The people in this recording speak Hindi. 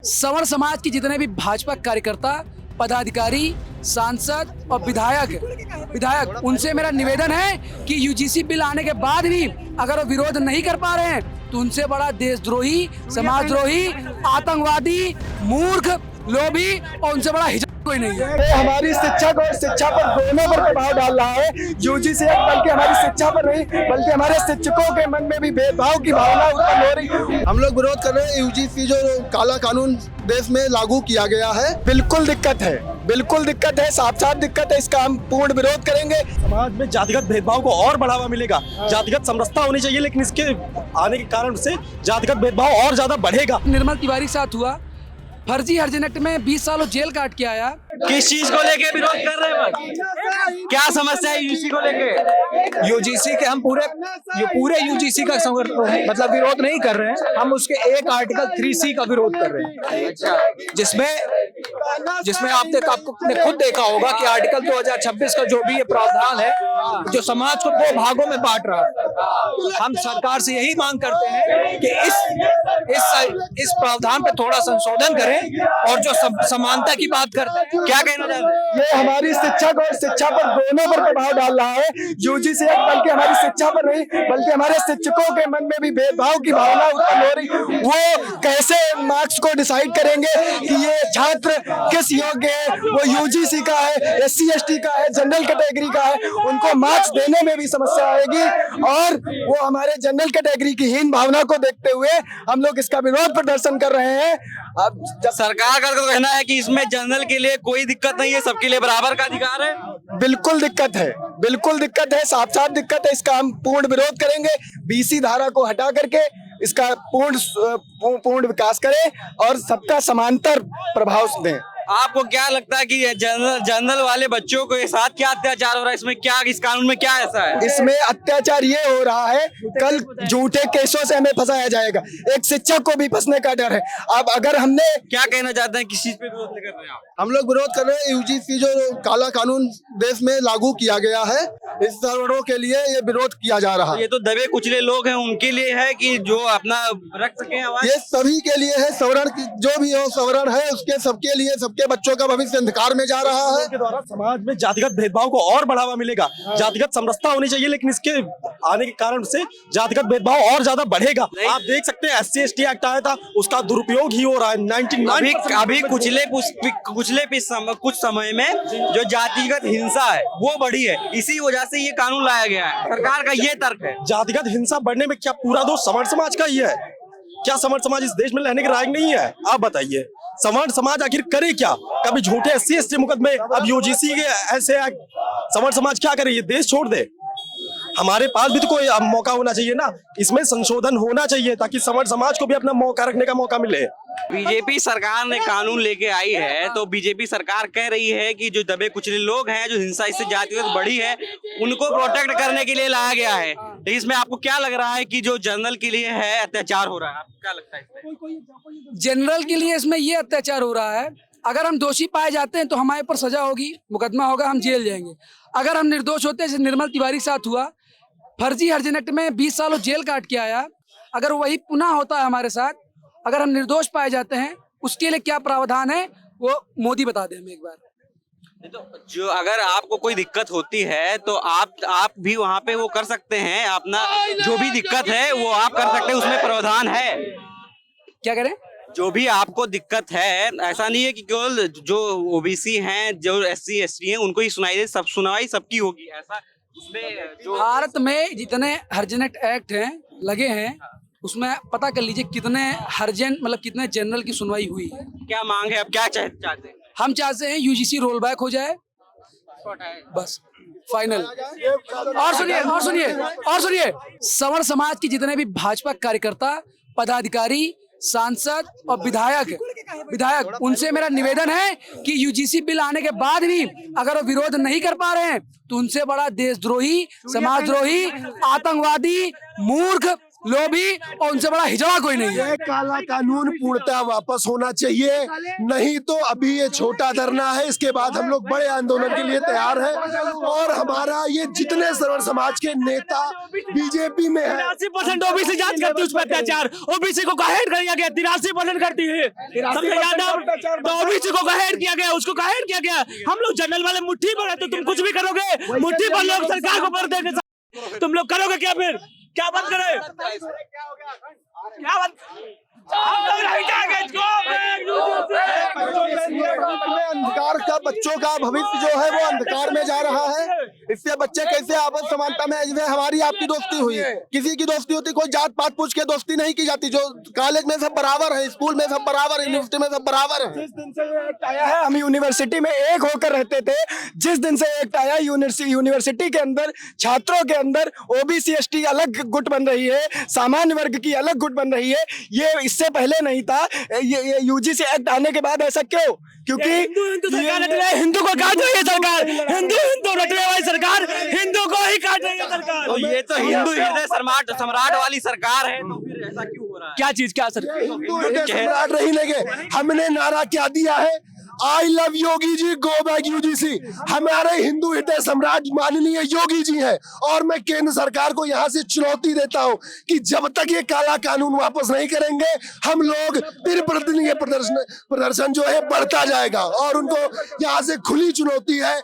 सवर्ण समाज के जितने भी भाजपा कार्यकर्ता, पदाधिकारी, सांसद और विधायक उनसे मेरा निवेदन है कि यूजीसी बिल आने के बाद भी अगर वो विरोध नहीं कर पा रहे हैं तो उनसे बड़ा देशद्रोही, समाजद्रोही, आतंकवादी, मूर्ख, लोभी और उनसे बड़ा हिजड़ा कोई नहीं है। हमारी शिक्षा को, शिक्षा पर दोनों पर प्रभाव डाल रहा है यूजीसी एक्ट, बल्कि हमारी शिक्षा पर नहीं बल्कि हमारे शिक्षकों के मन में भी भेदभाव की भावना उत्पन्न हो रही है। हम लोग विरोध कर रहे हैं यूजीसी जो काला कानून देश में लागू किया गया है। बिल्कुल दिक्कत है, बिल्कुल दिक्कत है, साफ साफ दिक्कत है। इसका हम पूर्ण विरोध करेंगे। समाज में जातिगत भेदभाव को और बढ़ावा मिलेगा। जातिगत समरसता होनी चाहिए, लेकिन इसके आने के कारण से जातिगत भेदभाव और ज्यादा बढ़ेगा। निर्मल तिवारी के साथ हुआ, फर्जी हरजन एक्ट में 20 सालों जेल काट के आया। किस चीज को लेके विरोध कर रहे हैं? क्या समस्या है यूजीसी को लेके? यूजीसी के हम पूरे यूजीसी का मतलब विरोध नहीं कर रहे हैं, हम उसके एक आर्टिकल 3C का विरोध कर रहे हैं, जिसमें आपने खुद देखा होगा कि आर्टिकल 2026 का जो भी ये प्रावधान है जो समाज को दो भागों में बांट रहा है। हम सरकार से यही मांग करते हैं कि इस प्रावधान पर थोड़ा संशोधन करें और जो समानता की बात करते हैं। क्या कहना चाहते हैं? ये हमारी शिक्षा को, शिक्षा पर दोनों पर प्रभाव डाल रहा है यूजीसी एक्ट, बल्कि हमारी शिक्षा पर नहीं बल्कि हमारे शिक्षकों के मन में भी भेदभाव की भावना उत्पन्न हो रही है। वो कैसे मार्क्स को डिसाइड करेंगे कि ये छात्र किस योग्य है, वो यूजीसी का है, SC ST का है, जनरल कैटेगरी का है, उनको मार्क्स देने में भी समस्या आएगी। और वो हमारे जनरल कैटेगरी की हीन भावना को देखते हुए हम लोग इसका विरोध प्रदर्शन कर रहे हैं। अब सरकार का तो कहना है कि इसमें जनरल के लिए कोई दिक्कत नहीं है, सबके लिए बराबर का अधिकार है। बिल्कुल दिक्कत है, बिल्कुल दिक्कत है, साफ साफ दिक्कत है। इसका हम पूर्ण विरोध करेंगे। BC धारा को हटा करके इसका पूर्ण विकास करें और सबका समांतर प्रभाव दें। आपको क्या लगता है कि जनरल वाले बच्चों के साथ क्या अत्याचार हो रहा है? इसमें क्या, इस कानून में क्या ऐसा है? इसमें अत्याचार ये हो रहा है, कल झूठे केसों से हमें फंसाया जाएगा। एक शिक्षक को भी फंसने का डर है। अब अगर हमने क्या कहना चाहते हैं, किस चीज पे विरोध कर रहे हैं आप? हम लोग विरोध कर रहे हैं यूजीसी जो काला कानून देश में लागू किया गया है, इस सवर्णों के लिए ये विरोध किया जा रहा है। ये तो दबे कुचले लोग हैं, उनके लिए है कि जो अपना रख सके आवाज? ये सभी के लिए है। सवर्ण जो भी हो सवर्ण है उसके सबके लिए, सबके बच्चों का भविष्य अंधकार में जा रहा है। के द्वारा समाज में जातिगत भेदभाव को और बढ़ावा मिलेगा। जातिगत समरसता होनी चाहिए, लेकिन इसके आने के कारण से जातिगत भेदभाव और ज्यादा बढ़ेगा। आप देख सकते हैं SC ST एक्ट आया था, उसका दुरुपयोग ही हो रहा है। 99% अभी कुछ समय में जो जातिगत हिंसा है वो बढ़ी है, इसी वजह से ये कानून लाया गया है। सरकार का ये तर्क है। जातिगत हिंसा बढ़ने में क्या पूरा दोष सवर्ण समाज का ही है? क्या सवर्ण समाज इस देश में रहने के लायक नहीं है? आप बताइए, सवर्ण समाज आखिर करे क्या? कभी झूठे SC ST मुकदमे, अब यूजीसी के ऐसे एक्ट। सवर्ण समाज क्या करे? ये देश छोड़ दे? हमारे पास भी तो कोई मौका होना चाहिए ना, इसमें संशोधन होना चाहिए ताकि सवर्ण समाज को भी अपना मौका रखने का मौका मिले। बीजेपी सरकार ने कानून लेके आई है, तो बीजेपी सरकार कह रही है कि जो दबे कुचले लोग हैं, जो हिंसा इससे जातिगत बढ़ी है, उनको प्रोटेक्ट करने के लिए लाया गया है। तो इसमें आपको क्या लग रहा है कि जो जनरल के लिए है अत्याचार हो रहा है? आपको क्या लगता है इसमें? जनरल के लिए इसमें ये अत्याचार हो रहा है। अगर हम दोषी पाए जाते हैं तो हमारे ऊपर सजा होगी, मुकदमा होगा, हम जेल जाएंगे। अगर हम निर्दोष होते हैं, जैसे निर्मल तिवारी के साथ हुआ, फर्जी हरजन एक्ट में 20 सालों जेल काट के आया, अगर वही पुनः होता है हमारे साथ, अगर हम निर्दोष पाए जाते हैं, उसके लिए क्या प्रावधान है वो मोदी बता दें हमें एक बार। तो जो अगर आपको कोई दिक्कत होती है तो आप भी वहाँ पे वो कर सकते हैं, अपना जो भी दिक्कत है वो आप कर सकते हैं, उसमें प्रावधान है। क्या करें? जो भी आपको दिक्कत है, ऐसा नहीं है कि केवल जो OBC हैं, जो SC ST हैं, उनको ही सुनाई दे, सब सुनवाई सबकी होगी, ऐसा उसमें जो भारत में जितने हरजन एक्ट हैं लगे हैं, उसमें पता कर लीजिए कितने हरजन मतलब कितने जनरल की सुनवाई हुई है। क्या मांग है, अब क्या चाहते हैं? हम चाहते हैं यूजीसी रोल बैक हो जाए, बस फाइनल। और सुनिए सवर्ण समाज के जितने भी भाजपा कार्यकर्ता, पदाधिकारी, सांसद और विधायक उनसे मेरा निवेदन है कि यूजीसी बिल आने के बाद भी अगर वो विरोध नहीं कर पा रहे हैं तो उनसे बड़ा देशद्रोही, समाजद्रोही, आतंकवादी, मूर्ख, लोभी और उनसे बड़ा हिजड़ा कोई नहीं है। ये काला कानून पूर्णतः वापस होना चाहिए, नहीं तो अभी ये छोटा धरना है, इसके बाद हम लोग बड़े आंदोलन के लिए तैयार हैं। और हमारा ये जितने सर्व समाज के नेता बीजेपी में है, 83% ओबीसी जांच करती है, उस पर अत्याचार ओबीसी को कहेर किया गया, 83% करती है। सबसे ज्यादा तो ओबीसी को कहेर किया गया, उसको कहेर किया गया। हम लोग जनरल वाले मुट्ठी पर है, तो तुम कुछ भी करोगे, मुट्ठी पर लोग सरकार को भर देंगे। तुम लोग करोगे क्या फिर? क्या बंद करे? क्या बंद? हम लोग नहीं जाएंगे इसको। अंधकार का बच्चों का भविष्य जो है वो अंधकार में जा रहा है। इससे बच्चे कैसे आपस समानता में, इसमें हमारी आपकी दोस्ती हुई, किसी की दोस्ती होती, कोई जात पात पूछ के दोस्ती नहीं की जाती। जो कॉलेज में सब बराबर है, स्कूल में सब बराबर है, यूनिवर्सिटी में सब बराबर है। जिस दिन से ये एक्ट आया है, हम यूनिवर्सिटी में एक होकर रहते थे। जिस दिन से एक्ट आया, यूनिवर्सिटी के अंदर छात्रों के अंदर ओबीसी एसटी अलग गुट बन रही है, सामान्य वर्ग की अलग गुट बन रही है। ये इससे पहले नहीं था। ये यूजीसी एक्ट आने के बाद ऐसा क्यों? क्योंकि हिंदू सरकार रट रही है, हिंदू को काट रही है सरकार, हिंदू रट रही है सरकार, हिंदू को ही काट रही है सरकार। तो ये तो हिंदू हृदय सम्राट वाली सरकार है, तो फिर ऐसा क्यों हो रहा है? क्या चीज, क्या सर? हिंदू हृदय सम्राट रही लेंगे। हमने नारा क्या दिया है? I love Yogi ji, go back UGC. हमारे हिंदू हृदय सम्राट माननीय योगी जी हैं, और मैं केंद्र सरकार को यहाँ से चुनौती देता हूँ कि जब तक ये काला कानून वापस नहीं करेंगे, हम लोग फिर प्रतिदिन ये प्रदर्शन जो है बढ़ता जाएगा। और उनको यहाँ से खुली चुनौती है